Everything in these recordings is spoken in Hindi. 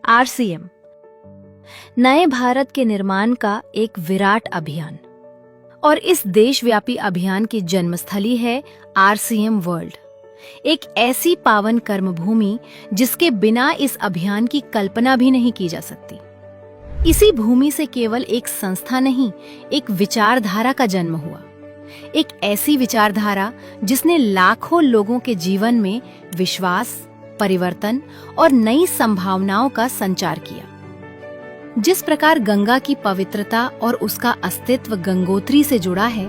आरसीएम नए भारत के निर्माण का एक विराट अभियान, और इस देशव्यापी अभियान की जन्मस्थली है आरसीएम वर्ल्ड, एक ऐसी पावन कर्मभूमि जिसके बिना इस अभियान की कल्पना भी नहीं की जा सकती। इसी भूमि से केवल एक संस्था नहीं, एक विचारधारा का जन्म हुआ, एक ऐसी विचारधारा जिसने लाखों लोगों के जीवन में विश्वास, परिवर्तन और नई संभावनाओं का संचार किया। जिस प्रकार गंगा की पवित्रता और उसका अस्तित्व गंगोत्री से जुड़ा है,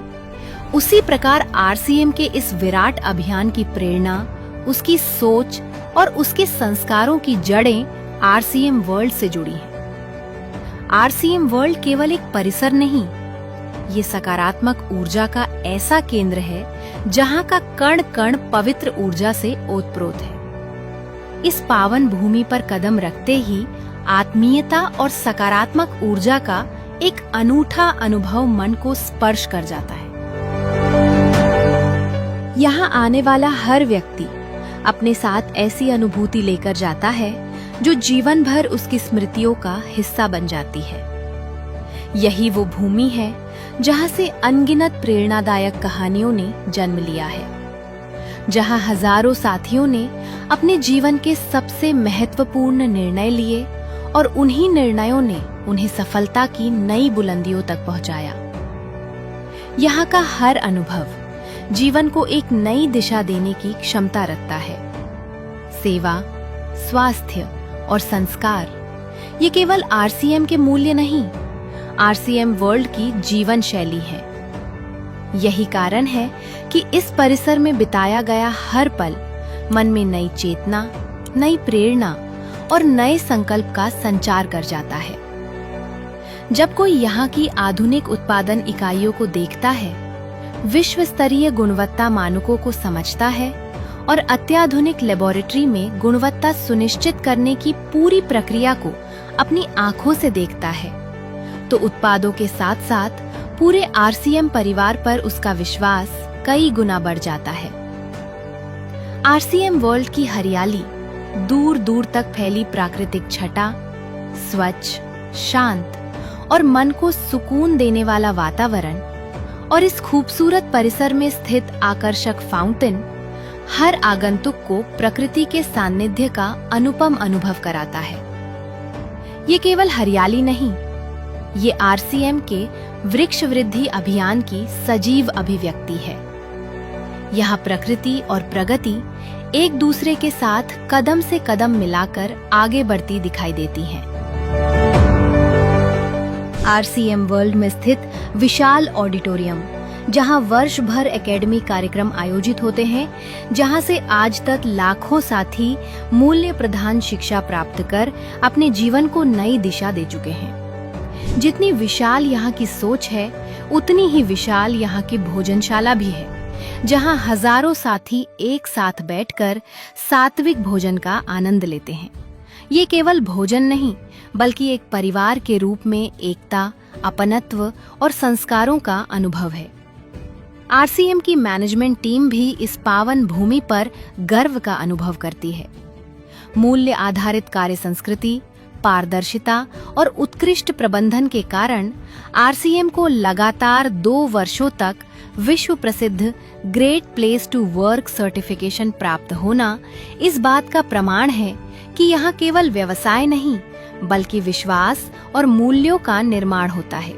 उसी प्रकार आरसीएम के इस विराट अभियान की प्रेरणा, उसकी सोच और उसके संस्कारों की जड़ें आरसीएम वर्ल्ड से जुड़ी हैं। आरसीएम वर्ल्ड केवल एक परिसर नहीं, ये सकारात्मक ऊर्जा का ऐसा केंद्र है जहां का कण कण पवित्र ऊर्जा से ओतप्रोत है। इस पावन भूमि पर कदम रखते ही आत्मीयता और सकारात्मक ऊर्जा का एक अनूठा अनुभव मन को स्पर्श कर जाता है। यहाँ आने वाला हर व्यक्ति अपने साथ ऐसी अनुभूति लेकर जाता है जो जीवन भर उसकी स्मृतियों का हिस्सा बन जाती है। यही वो भूमि है जहाँ से अनगिनत प्रेरणादायक कहानियों ने जन्म लिया है, जहाँ हजारों साथियों ने अपने जीवन के सबसे महत्वपूर्ण निर्णय लिए और उन्हीं निर्णयों ने उन्हें सफलता की नई बुलंदियों तक पहुंचाया। यहाँ का हर अनुभव जीवन को एक नई दिशा देने की क्षमता रखता है। सेवा, स्वास्थ्य और संस्कार, ये केवल आरसीएम के मूल्य नहीं, आरसीएम वर्ल्ड की जीवन शैली है। यही कारण है कि इस परिसर में बिताया गया हर पल मन में नई चेतना, नई प्रेरणा और नए संकल्प का संचार कर जाता है। जब कोई यहाँ की आधुनिक उत्पादन इकाइयों को देखता है, विश्व स्तरीय गुणवत्ता मानकों को समझता है और अत्याधुनिक लेबोरेटरी में गुणवत्ता सुनिश्चित करने की पूरी प्रक्रिया को अपनी आंखों से देखता है, तो उत्पादों के साथ साथ पूरे आरसीएम परिवार पर उसका विश्वास कई गुना बढ़ जाता है। आरसीएम वर्ल्ड की हरियाली, दूर दूर तक फैली प्राकृतिक छटा, स्वच्छ, शांत और मन को सुकून देने वाला वातावरण और इस खूबसूरत परिसर में स्थित आकर्षक फाउंटेन हर आगंतुक को प्रकृति के सानिध्य का अनुपम अनुभव कराता है। ये केवल हरियाली नहीं, ये आरसीएम के वृक्ष वृद्धि अभियान की सजीव अभिव्यक्ति है। यहाँ प्रकृति और प्रगति एक दूसरे के साथ कदम से कदम मिलाकर आगे बढ़ती दिखाई देती हैं। आरसीएम वर्ल्ड में स्थित विशाल ऑडिटोरियम, जहाँ वर्ष भर एकेडमी कार्यक्रम आयोजित होते हैं, जहाँ से आज तक लाखों साथी मूल्य प्रधान शिक्षा प्राप्त कर अपने जीवन को नई दिशा दे चुके हैं। जितनी विशाल यहाँ की सोच है, उतनी ही विशाल यहाँ की भोजनशाला भी है, जहाँ हजारों साथी एक साथ बैठकर सात्विक भोजन का आनंद लेते हैं। ये केवल भोजन नहीं, बल्कि एक परिवार के रूप में एकता, अपनत्व और संस्कारों का अनुभव है। आरसीएम की मैनेजमेंट टीम भी इस पावन भूमि पर गर्व का अनुभव करती है। मूल्य आधारित कार्य संस्कृति, पारदर्शिता और उत्कृष्ट प्रबंधन के कारण आरसीएम को लगातार 2 वर्षों तक विश्व प्रसिद्ध great place to work certification प्राप्त होना इस बात का प्रमाण है कि यहाँ केवल व्यवसाय नहीं, बल्कि विश्वास और मूल्यों का निर्माण होता है।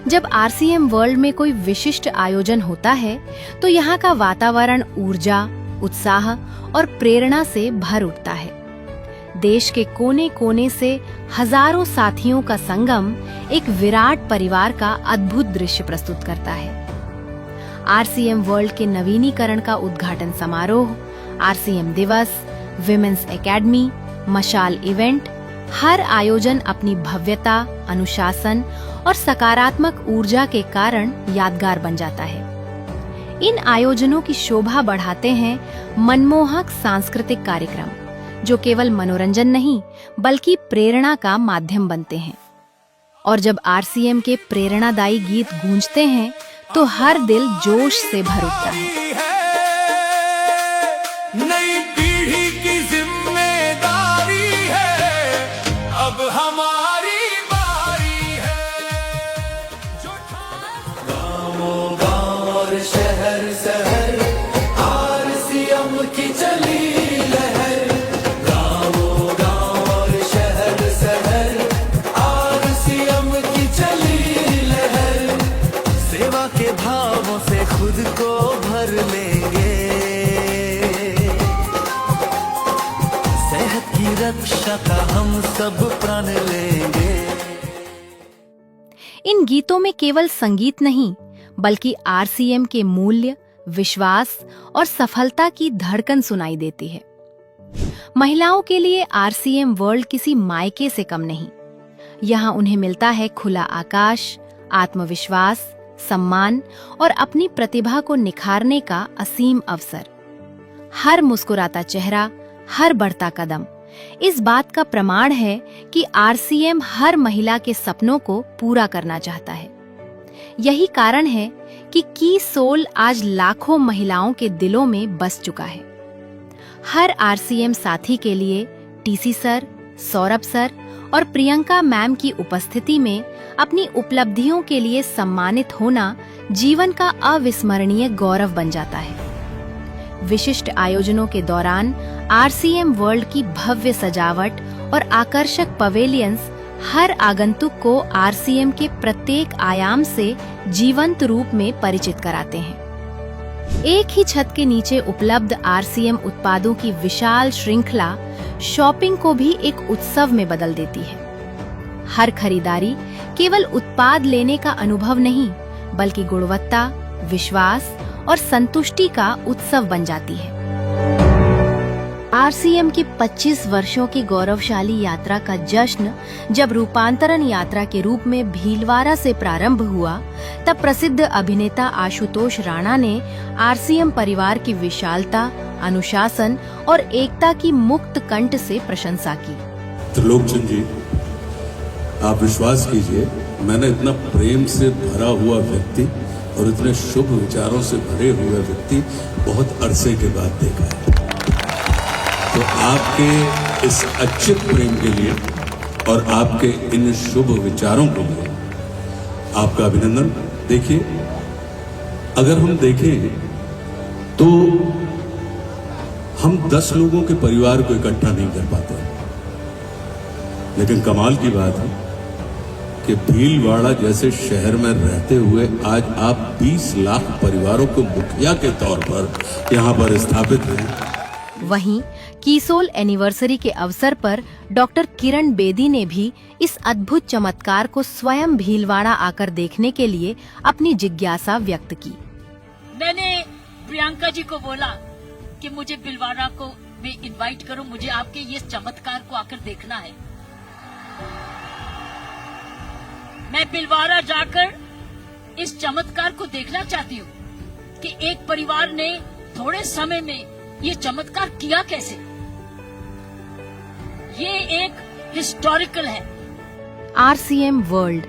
जब आरसीएम वर्ल्ड में कोई विशिष्ट आयोजन होता है, तो यहाँ का वातावरण ऊर्जा, उत्साह और प्रेरणा से भर उठता है। देश के कोने कोने से हजारों साथियों का संगम एक विराट परिवार का अद्भुत दृश्य प्रस्तुत करता है। आरसीएम वर्ल्ड के नवीनीकरण का उद्घाटन समारोह, आरसीएम दिवस, विमेंस एकेडमी, मशाल इवेंट, हर आयोजन अपनी भव्यता, अनुशासन और सकारात्मक ऊर्जा के कारण यादगार बन जाता है। इन आयोजनों की शोभा बढ़ाते हैं मनमोहक सांस्कृतिक कार्यक्रम, जो केवल मनोरंजन नहीं, बल्कि प्रेरणा का माध्यम बनते हैं। और जब आरसीएम के प्रेरणादायी गीत गूंजते हैं, तो हर दिल जोश से भर उठता है। नई पीढ़ी की जिम्मेदारी है, की रक्षा का हम सब प्रण लेंगे। इन गीतों में केवल संगीत नहीं, बल्कि आरसीएम के मूल्य, विश्वास और सफलता की धड़कन सुनाई देती है। महिलाओं के लिए आरसीएम वर्ल्ड किसी मायके से कम नहीं। यहाँ उन्हें मिलता है खुला आकाश, आत्मविश्वास, सम्मान और अपनी प्रतिभा को निखारने का असीम अवसर। हर मुस्कुराता चेहरा, हर बढ़ता कदम इस बात का प्रमाण है कि आरसीएम हर महिला के सपनों को पूरा करना चाहता है। यही कारण है कि की सोल आज लाखों महिलाओं के दिलों में बस चुका है। हर आरसीएम साथी के लिए टीसी सर, सौरभ सर और प्रियंका मैम की उपस्थिति में अपनी उपलब्धियों के लिए सम्मानित होना जीवन का अविस्मरणीय गौरव बन जाता है। विशिष्ट आयोजनों के दौरान आरसीएम वर्ल्ड की भव्य सजावट और आकर्षक पवेलियंस हर आगंतुक को आरसीएम के प्रत्येक आयाम से जीवंत रूप में परिचित कराते हैं। एक ही छत के नीचे उपलब्ध आरसीएम उत्पादों की विशाल श्रृंखला शॉपिंग को भी एक उत्सव में बदल देती है। हर खरीदारी केवल उत्पाद लेने का अनुभव नहीं, बल्कि गुणवत्ता, विश्वास और संतुष्टि का उत्सव बन जाती है। आरसीएम की 25 वर्षों की गौरवशाली यात्रा का जश्न जब रूपांतरण यात्रा के रूप में भीलवाड़ा से प्रारंभ हुआ, तब प्रसिद्ध अभिनेता आशुतोष राणा ने आरसीएम परिवार की विशालता, अनुशासन और एकता की मुक्त कंठ से प्रशंसा की। त्रिलोकचंद जी, आप विश्वास कीजिए, मैंने इतना प्रेम से भरा हुआ व्यक्ति और इतने शुभ विचारों से भरे हुए व्यक्ति बहुत अरसे के बाद देखा है। तो आपके इस अच्युत प्रेम के लिए और आपके इन शुभ विचारों के लिए आपका अभिनंदन। देखिए, अगर हम देखें तो हम 10 लोगों के परिवार को इकट्ठा नहीं कर पाते, लेकिन कमाल की बात है कि भीलवाड़ा जैसे शहर में रहते हुए आज आप 20 लाख परिवारों को मुखिया के तौर पर यहाँ पर स्थापित हैं। वहीं कीसोल एनिवर्सरी के अवसर पर डॉक्टर किरण बेदी ने भी इस अद्भुत चमत्कार को स्वयं भीलवाड़ा आकर देखने के लिए अपनी जिज्ञासा व्यक्त की। मैंने प्रियंका जी को बोला कि मुझे भीलवाड़ा को भी इनवाइट करो, मुझे आपके ये चमत्कार को आकर देखना है। मैं भीलवाड़ा जाकर इस चमत्कार को देखना चाहती हूँ कि एक परिवार ने थोड़े समय में ये चमत्कार किया कैसे। ये एक हिस्टोरिकल है। आरसीएम वर्ल्ड,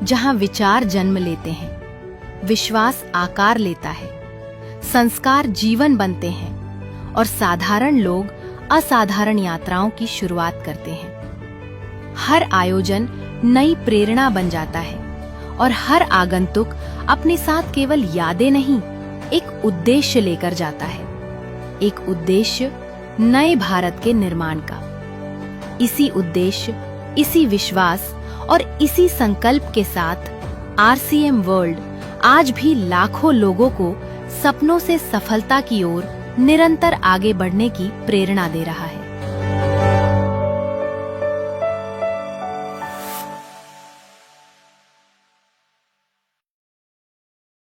जहां विचार जन्म लेते हैं, विश्वास आकार लेता है, संस्कार जीवन बनते हैं और साधारण लोग असाधारण यात्राओं की शुरुआत करते हैं। हर आयोजन नई प्रेरणा बन जाता है और हर आगंतुक अपने साथ केवल यादें नहीं, एक उद्देश्य लेकर जाता है। एक उद्देश्य नए भारत के निर्माण का। इसी उद्देश्य, इसी विश्वास और इसी संकल्प के साथ आरसीएम वर्ल्ड आज भी लाखों लोगों को सपनों से सफलता की ओर निरंतर आगे बढ़ने की प्रेरणा दे रहा है।